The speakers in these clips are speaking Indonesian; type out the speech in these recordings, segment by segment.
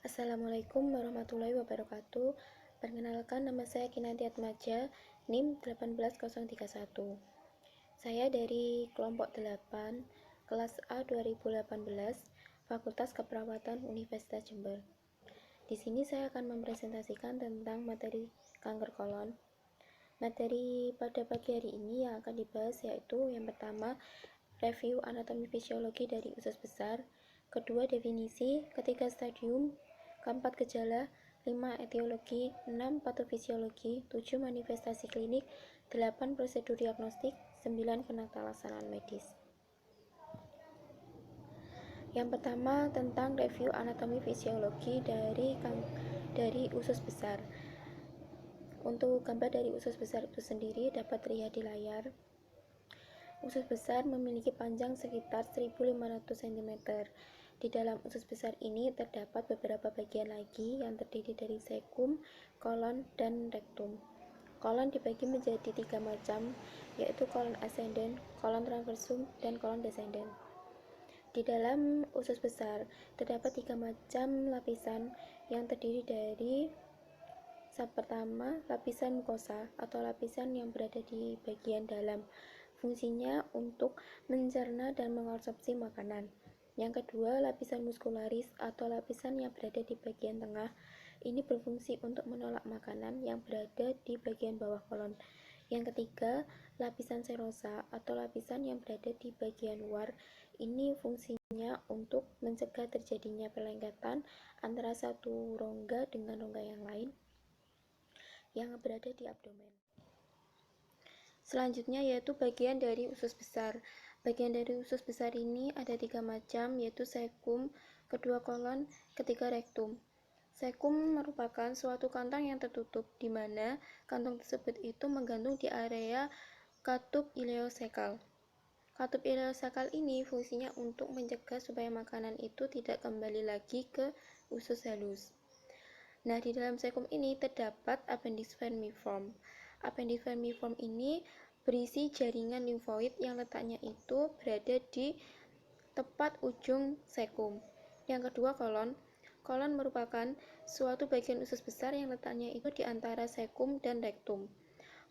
Assalamualaikum warahmatullahi wabarakatuh. Perkenalkan, nama saya Kinanti Atmaja, NIM 18031. Saya dari kelompok 8, kelas A 2018, Fakultas Keperawatan Universitas Jember. Di sini saya akan mempresentasikan tentang materi kanker kolon. Materi pada pagi hari ini yang akan dibahas yaitu yang pertama, review anatomi fisiologi dari usus besar, kedua definisi, ketiga stadium, keempat gejala, 5 etiologi, 6 patofisiologi, 7 manifestasi klinik, 8 prosedur diagnostik, 9 penata laksanaan medis. Yang pertama tentang review anatomi fisiologi dari usus besar. Untuk gambar dari usus besar itu sendiri dapat terlihat di layar. Usus besar memiliki panjang sekitar 1500 cm. Di dalam usus besar ini terdapat beberapa bagian lagi yang terdiri dari cecum, kolon, dan rektum. Kolon dibagi menjadi 3 macam, yaitu kolon ascendent, kolon transversum, dan kolon descendent. Di dalam usus besar terdapat 3 macam lapisan yang terdiri dari pertama, lapisan mukosa atau lapisan yang berada di bagian dalam. Fungsinya untuk mencerna dan mengabsorpsi makanan. Yang kedua, lapisan muskularis atau lapisan yang berada di bagian tengah. Ini berfungsi untuk menolak makanan yang berada di bagian bawah kolon. Yang ketiga, lapisan serosa atau lapisan yang berada di bagian luar. Ini fungsinya untuk mencegah terjadinya perlengketan antara satu rongga dengan rongga yang lain yang berada di abdomen. Selanjutnya yaitu bagian dari usus besar. Bagian dari usus besar ini ada 3 macam, yaitu cecum, kedua kolon, ketiga rektum. Cecum merupakan suatu kantong yang tertutup, di mana kantong tersebut itu menggantung di area katup ileosekal. Katup ileosekal ini fungsinya untuk mencegah supaya makanan itu tidak kembali lagi ke usus halus. Nah, di dalam cecum ini terdapat appendix vermiform. Appendix vermiform ini berisi jaringan limfoid yang letaknya itu berada di tepat ujung cecum. Yang kedua, kolon. Kolon merupakan suatu bagian usus besar yang letaknya itu di antara cecum dan rektum.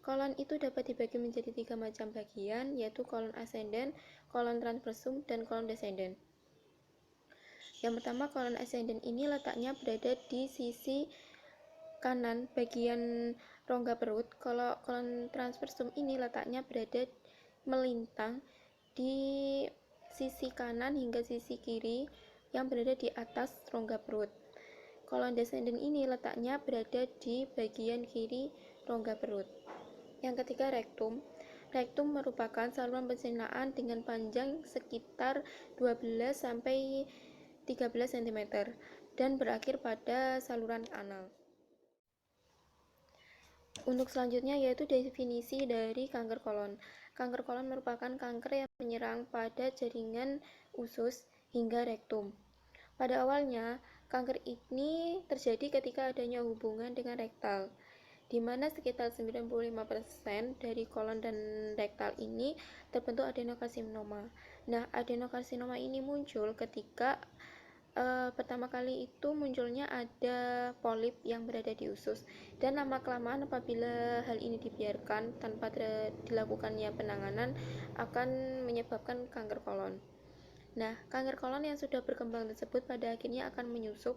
Kolon itu dapat dibagi menjadi 3 macam bagian, yaitu kolon ascendent, kolon transversum, dan kolon descendent. Yang pertama, kolon ascendent ini letaknya berada di sisi kanan bagian rongga perut. Kalau kolon transversum ini letaknya berada melintang di sisi kanan hingga sisi kiri yang berada di atas rongga perut. Kolon descendent ini letaknya berada di bagian kiri rongga perut. Yang ketiga, rektum. Rektum merupakan saluran pencernaan dengan panjang sekitar 12 sampai 13 cm dan berakhir pada saluran anal. Untuk selanjutnya yaitu definisi dari kanker kolon. Kanker kolon merupakan kanker yang menyerang pada jaringan usus hingga rektum. Pada awalnya, kanker ini terjadi ketika adanya hubungan dengan rektal, di mana sekitar 95% dari kolon dan rektal ini terbentuk adenokarsinoma. Nah, adenokarsinoma ini muncul ketika pertama kali itu munculnya ada polip yang berada di usus, dan lama-kelamaan apabila hal ini dibiarkan tanpa dilakukannya penanganan akan menyebabkan kanker kolon. Nah, kanker kolon yang sudah berkembang tersebut pada akhirnya akan menyusup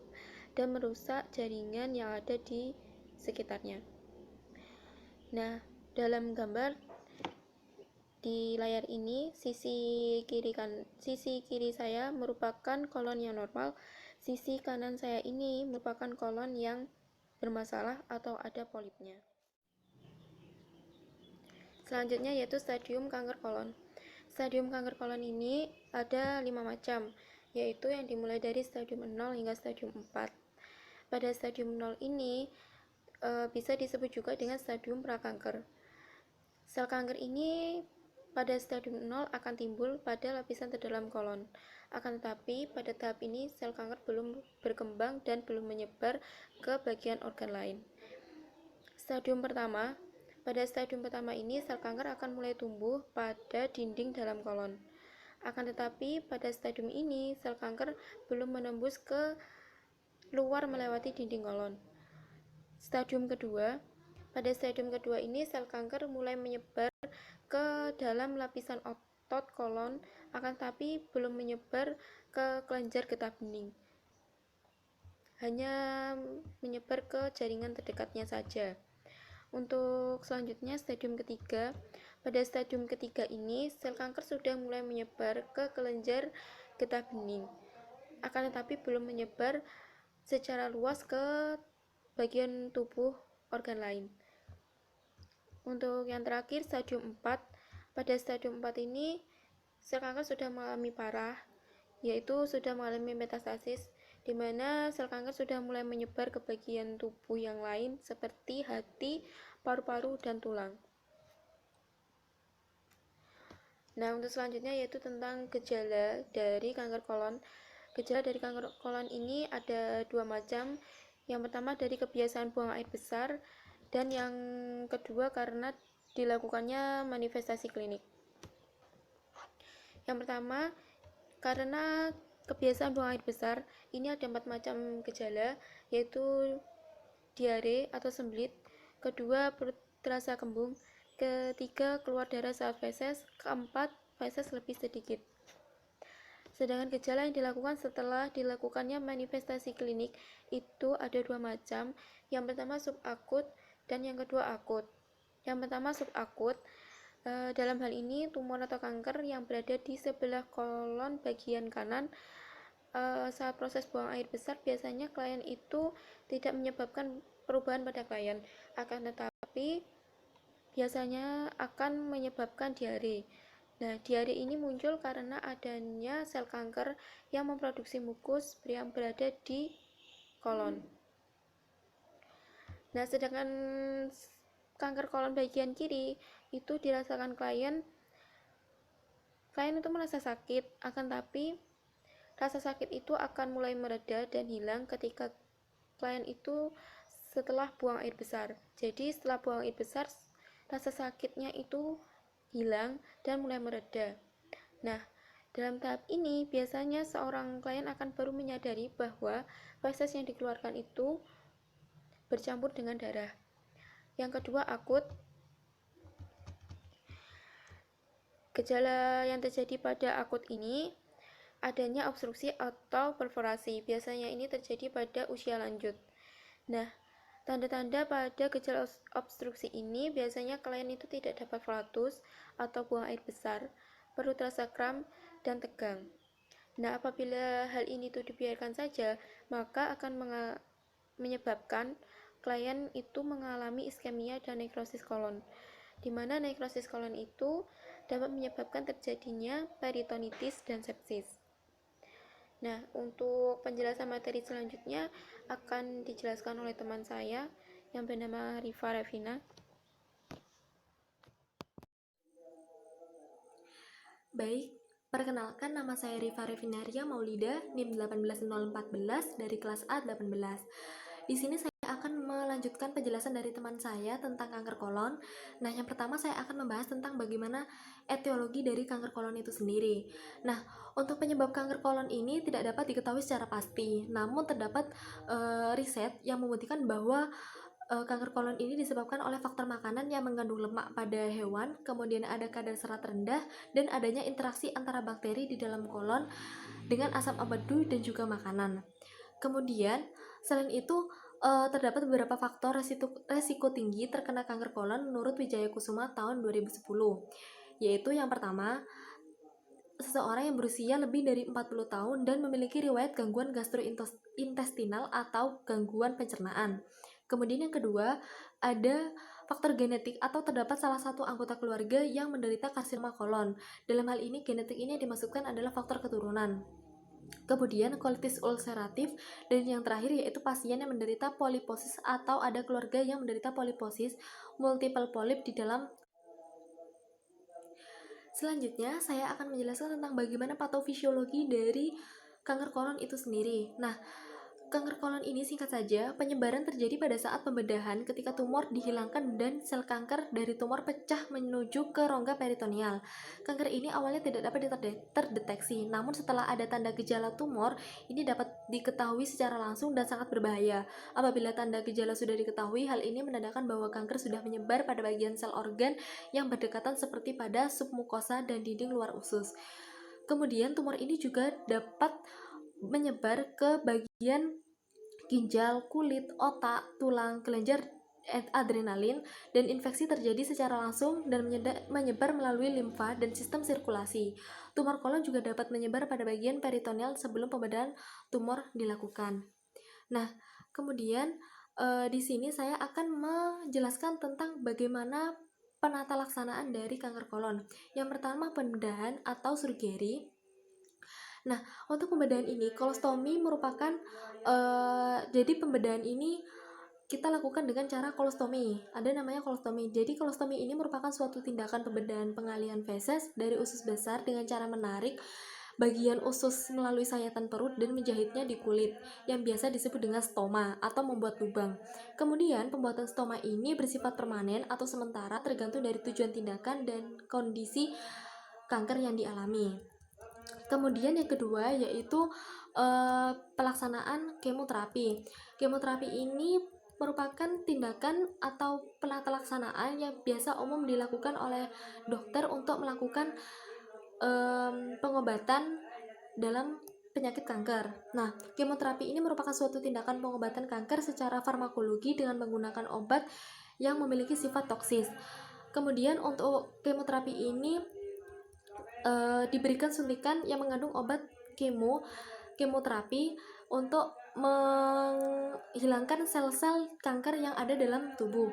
dan merusak jaringan yang ada di sekitarnya. Nah, dalam gambar di layar ini, sisi kiri saya merupakan kolon yang normal, sisi kanan saya ini merupakan kolon yang bermasalah atau ada polipnya. Selanjutnya yaitu stadium kanker kolon. Stadium kanker kolon ini ada 5 macam, yaitu yang dimulai dari stadium 0 hingga stadium 4. Pada stadium 0 ini bisa disebut juga dengan stadium prakanker. Sel kanker ini pada stadium 0 akan timbul pada lapisan terdalam kolon. Akan tetapi pada tahap ini sel kanker belum berkembang dan belum menyebar ke bagian organ lain. Stadium pertama. Pada stadium pertama ini sel kanker akan mulai tumbuh pada dinding dalam kolon. Akan tetapi pada stadium ini sel kanker belum menembus ke keluar melewati dinding kolon. Stadium kedua, pada stadium kedua ini sel kanker mulai menyebar ke dalam lapisan otot kolon, akan tapi belum menyebar ke kelenjar getah bening, hanya menyebar ke jaringan terdekatnya saja. Untuk selanjutnya stadium ketiga, pada stadium ketiga ini sel kanker sudah mulai menyebar ke kelenjar getah bening, akan tetapi belum menyebar secara luas ke bagian tubuh organ lain. Untuk yang terakhir stadium 4, pada stadium 4 ini sel kanker sudah mengalami parah, yaitu sudah mengalami metastasis, di mana sel kanker sudah mulai menyebar ke bagian tubuh yang lain seperti hati, paru-paru, dan tulang. Nah, untuk selanjutnya yaitu tentang gejala dari kanker kolon. Gejala dari kanker kolon ini ada dua macam. Yang pertama dari kebiasaan buang air besar, dan yang kedua karena dilakukannya manifestasi klinik. Yang pertama, karena kebiasaan buang air besar, ini ada 4 macam gejala, yaitu diare atau sembelit, kedua perut terasa kembung, ketiga keluar darah saat feses, keempat feses lebih sedikit. Sedangkan gejala yang dilakukan setelah dilakukannya manifestasi klinik itu ada dua macam. Yang pertama subakut dan yang kedua akut. Yang pertama subakut, dalam hal ini tumor atau kanker yang berada di sebelah kolon bagian kanan. Saat proses buang air besar biasanya klien itu tidak menyebabkan perubahan pada klien, akan tetapi biasanya akan menyebabkan diare. Nah, diare ini muncul karena adanya sel kanker yang memproduksi mukus yang berada di kolon. Nah, sedangkan kanker kolon bagian kiri itu dirasakan klien itu merasa sakit, akan tapi rasa sakit itu akan mulai mereda dan hilang ketika klien itu setelah buang air besar. Jadi setelah buang air besar, rasa sakitnya itu hilang dan mulai mereda. Nah, dalam tahap ini biasanya seorang klien akan baru menyadari bahwa feses yang dikeluarkan itu bercampur dengan darah. Yang kedua akut. Gejala yang terjadi pada akut ini adanya obstruksi atau perforasi. Biasanya ini terjadi pada usia lanjut. Nah, tanda-tanda pada gejala obstruksi ini biasanya klien itu tidak dapat flatus atau buang air besar, perut terasa kram dan tegang. Nah, apabila hal ini itu dibiarkan saja, maka akan menyebabkan klien itu mengalami iskemia dan nekrosis kolon, di mana nekrosis kolon itu dapat menyebabkan terjadinya peritonitis dan sepsis. Nah, untuk penjelasan materi selanjutnya akan dijelaskan oleh teman saya yang bernama Rifa Revina. Baik, perkenalkan nama saya Rifa Revinaria Maulida, NIM 18014 dari kelas A18. Di sini saya akan melanjutkan penjelasan dari teman saya tentang kanker kolon. Nah, yang pertama saya akan membahas tentang bagaimana etiologi dari kanker kolon itu sendiri. Nah, untuk penyebab kanker kolon ini tidak dapat diketahui secara pasti, namun terdapat riset yang membuktikan bahwa kanker kolon ini disebabkan oleh faktor makanan yang mengandung lemak pada hewan, kemudian ada kadar serat rendah, dan adanya interaksi antara bakteri di dalam kolon dengan asam ambedu dan juga makanan. Kemudian, selain itu, terdapat beberapa faktor resiko tinggi terkena kanker kolon menurut Wijaya Kusuma tahun 2010, yaitu yang pertama, seseorang yang berusia lebih dari 40 tahun dan memiliki riwayat gangguan gastrointestinal atau gangguan pencernaan. Kemudian yang kedua, ada faktor genetik atau terdapat salah satu anggota keluarga yang menderita karsinoma kolon. Dalam hal ini, genetik ini yang dimasukkan adalah faktor keturunan. Kemudian kolitis ulceratif, dan yang terakhir yaitu pasien yang menderita poliposis atau ada keluarga yang menderita poliposis multiple polip di dalam. Selanjutnya, saya akan menjelaskan tentang bagaimana patofisiologi dari kanker kolon itu sendiri. Nah, Kanker kolon ini singkat saja, penyebaran terjadi pada saat pembedahan ketika tumor dihilangkan dan sel kanker dari tumor pecah menuju ke rongga peritoneal. Kanker ini awalnya tidak dapat terdeteksi, namun setelah ada tanda gejala tumor, ini dapat diketahui secara langsung dan sangat berbahaya. Apabila tanda gejala sudah diketahui, hal ini menandakan bahwa kanker sudah menyebar pada bagian sel organ yang berdekatan seperti pada submukosa dan dinding luar usus. Kemudian tumor ini juga dapat menyebar ke bagian ginjal, kulit, otak, tulang, kelenjar adrenalin, dan infeksi terjadi secara langsung dan menyebar melalui limfa dan sistem sirkulasi. Tumor kolon juga dapat menyebar pada bagian peritoneal sebelum pembedahan tumor dilakukan. Nah, kemudian di sini saya akan menjelaskan tentang bagaimana penata laksanaan dari kanker kolon. Yang pertama, pembedahan atau surgery. Nah, untuk pembedahan ini, kolostomi merupakan jadi pembedahan ini kita lakukan dengan cara kolostomi. Ada namanya kolostomi. Jadi kolostomi ini merupakan suatu tindakan pembedahan pengalihan feses dari usus besar dengan cara menarik bagian usus melalui sayatan perut dan menjahitnya di kulit, yang biasa disebut dengan stoma atau membuat lubang. Kemudian, pembuatan stoma ini bersifat permanen atau sementara tergantung dari tujuan tindakan dan kondisi kanker yang dialami. Kemudian yang kedua yaitu pelaksanaan kemoterapi. Kemoterapi ini merupakan tindakan atau penata laksanaan yang biasa umum dilakukan oleh dokter untuk melakukan pengobatan dalam penyakit kanker. Nah, kemoterapi ini merupakan suatu tindakan pengobatan kanker secara farmakologi dengan menggunakan obat yang memiliki sifat toksis. Kemudian untuk kemoterapi ini diberikan suntikan yang mengandung obat kemoterapi untuk menghilangkan sel-sel kanker yang ada dalam tubuh.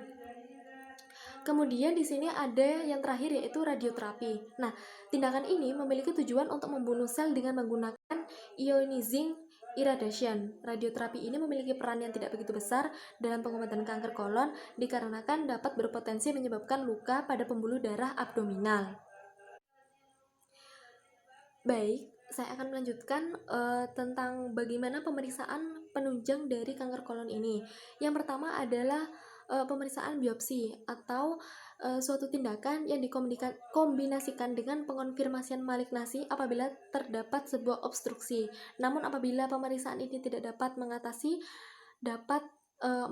Kemudian di sini ada yang terakhir yaitu radioterapi. Nah, tindakan ini memiliki tujuan untuk membunuh sel dengan menggunakan ionizing irradiation. Radioterapi ini memiliki peran yang tidak begitu besar dalam pengobatan kanker kolon dikarenakan dapat berpotensi menyebabkan luka pada pembuluh darah abdominal. Baik, saya akan melanjutkan tentang bagaimana pemeriksaan penunjang dari kanker kolon ini. Yang pertama adalah pemeriksaan biopsi atau suatu tindakan yang dikombinasikan dengan pengonfirmasian malignasi apabila terdapat sebuah obstruksi. Namun apabila pemeriksaan ini tidak dapat mengatasi,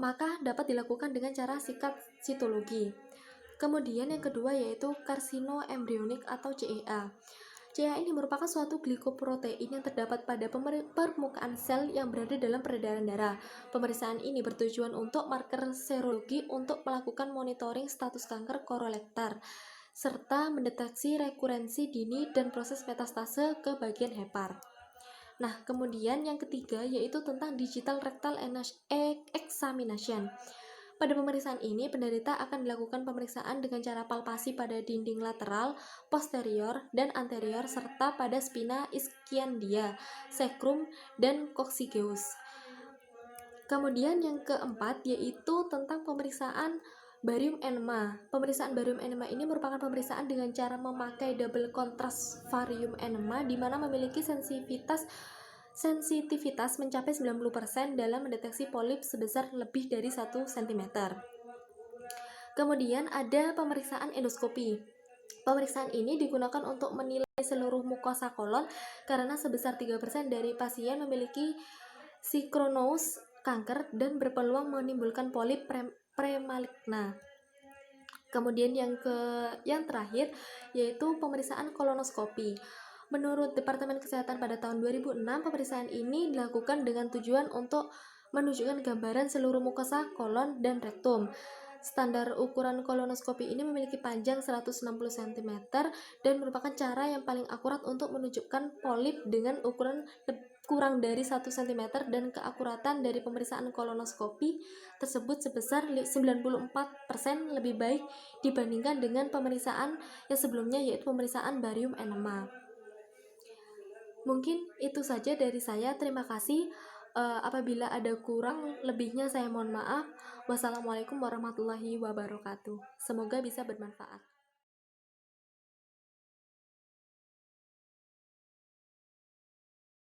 maka dapat dilakukan dengan cara sikat sitologi. Kemudian yang kedua yaitu karsinoembrionik atau CEA. CA ini merupakan suatu glikoprotein yang terdapat pada permukaan sel yang berada dalam peredaran darah. Pemeriksaan ini bertujuan untuk marker serologi untuk melakukan monitoring status kanker kolorektal, serta mendeteksi rekurensi dini dan proses metastase ke bagian hepar. Nah, kemudian yang ketiga yaitu tentang digital rectal examination. Pada pemeriksaan ini, penderita akan dilakukan pemeriksaan dengan cara palpasi pada dinding lateral, posterior, dan anterior, serta pada spina ischiandia, sacrum, dan coccygeus. Kemudian yang keempat yaitu tentang pemeriksaan barium enema. Pemeriksaan barium enema ini merupakan pemeriksaan dengan cara memakai double contrast barium enema di mana memiliki sensitivitas mencapai 90% dalam mendeteksi polip sebesar lebih dari 1 cm. Kemudian ada pemeriksaan endoskopi. Pemeriksaan ini digunakan untuk menilai seluruh mukosa kolon karena sebesar 3% dari pasien memiliki sinkronous kanker dan berpeluang menimbulkan polip premaligna. Kemudian yang terakhir yaitu pemeriksaan kolonoskopi. Menurut Departemen Kesehatan pada tahun 2006, pemeriksaan ini dilakukan dengan tujuan untuk menunjukkan gambaran seluruh mukosa kolon dan rektum. Standar ukuran kolonoskopi ini memiliki panjang 160 cm dan merupakan cara yang paling akurat untuk menunjukkan polip dengan ukuran kurang dari 1 cm dan keakuratan dari pemeriksaan kolonoskopi tersebut sebesar 94% lebih baik dibandingkan dengan pemeriksaan yang sebelumnya yaitu pemeriksaan barium enema. Mungkin itu saja dari saya. Terima kasih. Apabila ada kurang lebihnya saya mohon maaf. Wassalamualaikum warahmatullahi wabarakatuh. Semoga bisa bermanfaat.